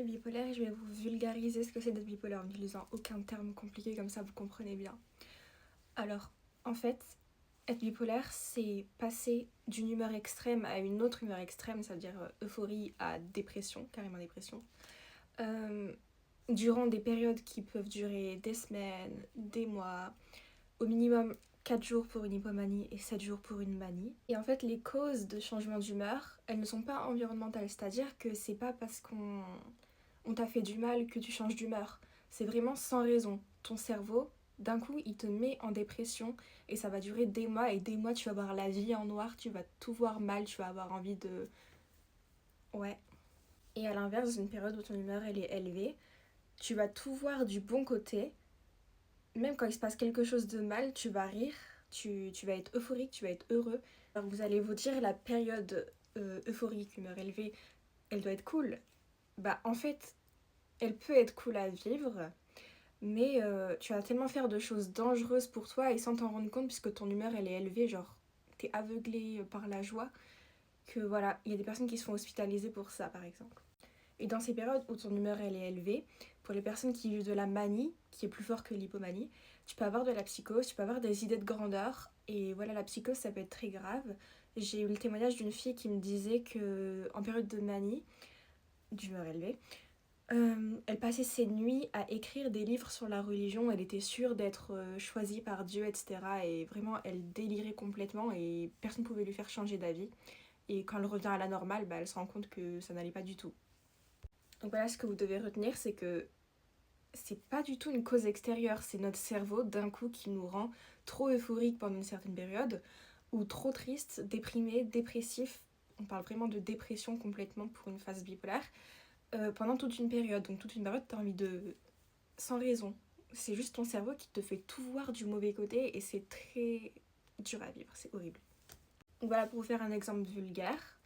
suis bipolaire et je vais vous vulgariser ce que c'est d'être bipolaire en n'utilisant aucun terme compliqué, comme ça vous comprenez bien. Alors, en fait, être bipolaire, c'est passer d'une humeur extrême à une autre humeur extrême, c'est-à-dire euphorie à dépression, carrément dépression, durant des périodes qui peuvent durer des semaines, des mois, au minimum 4 jours pour une hypomanie et 7 jours pour une manie. Et en fait, les causes de changement d'humeur, elles ne sont pas environnementales, c'est-à-dire que c'est pas parce qu'on t'a fait du mal que tu changes d'humeur. C'est vraiment sans raison. Ton cerveau, d'un coup, il te met en dépression et ça va durer des mois et des mois, tu vas voir la vie en noir, tu vas tout voir mal, tu vas avoir envie de... Ouais. Et à l'inverse, dans une période où ton humeur elle est élevée, tu vas tout voir du bon côté. Même quand il se passe quelque chose de mal, tu vas rire, tu vas être euphorique, tu vas être heureux. Alors vous allez vous dire la période euphorique, humeur élevée, elle doit être cool. Bah en fait, elle peut être cool à vivre, mais tu vas tellement faire de choses dangereuses pour toi et sans t'en rendre compte puisque ton humeur elle est élevée, genre t'es aveuglé par la joie, que voilà, il y a des personnes qui se font hospitaliser pour ça par exemple. Et dans ces périodes où ton humeur elle est élevée, pour les personnes qui vivent de la manie, qui est plus fort que l'hypomanie, tu peux avoir de la psychose, tu peux avoir des idées de grandeur. Et voilà, la psychose, ça peut être très grave. J'ai eu le témoignage d'une fille qui me disait que en période de manie, d'humeur élevée, elle passait ses nuits à écrire des livres sur la religion. Elle était sûre d'être choisie par Dieu, etc. Et vraiment, elle délirait complètement et personne ne pouvait lui faire changer d'avis. Et quand elle revient à la normale, bah, elle se rend compte que ça n'allait pas du tout. Donc voilà, ce que vous devez retenir, c'est que c'est pas du tout une cause extérieure, c'est notre cerveau d'un coup qui nous rend trop euphorique pendant une certaine période, ou trop triste, déprimé, dépressif. On parle vraiment de dépression complètement pour une phase bipolaire, pendant toute une période. Donc toute une période, t'as envie de... sans raison. C'est juste ton cerveau qui te fait tout voir du mauvais côté et c'est très dur à vivre, c'est horrible. Donc voilà, pour vous faire un exemple vulgaire.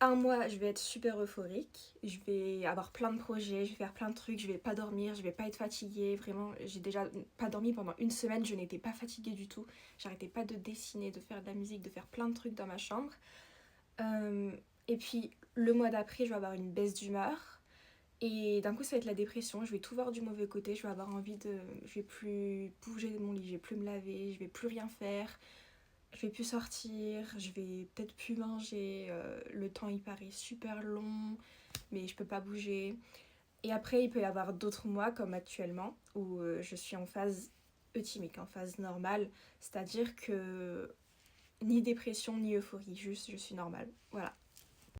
Un mois, je vais être super euphorique, je vais avoir plein de projets, je vais faire plein de trucs, je vais pas dormir, je vais pas être fatiguée, vraiment, j'ai déjà pas dormi pendant une semaine, je n'étais pas fatiguée du tout, j'arrêtais pas de dessiner, de faire de la musique, de faire plein de trucs dans ma chambre. Et puis le mois d'après, je vais avoir une baisse d'humeur, et d'un coup ça va être la dépression, je vais tout voir du mauvais côté, je vais avoir envie de... je vais plus bouger de mon lit, je vais plus me laver, je vais plus rien faire. Je vais plus sortir, je vais peut-être plus manger, le temps il paraît super long, mais je peux pas bouger. Et après, il peut y avoir d'autres mois, comme actuellement, où je suis en phase euthymique, en phase normale, c'est-à-dire que ni dépression ni euphorie, juste je suis normale. Voilà.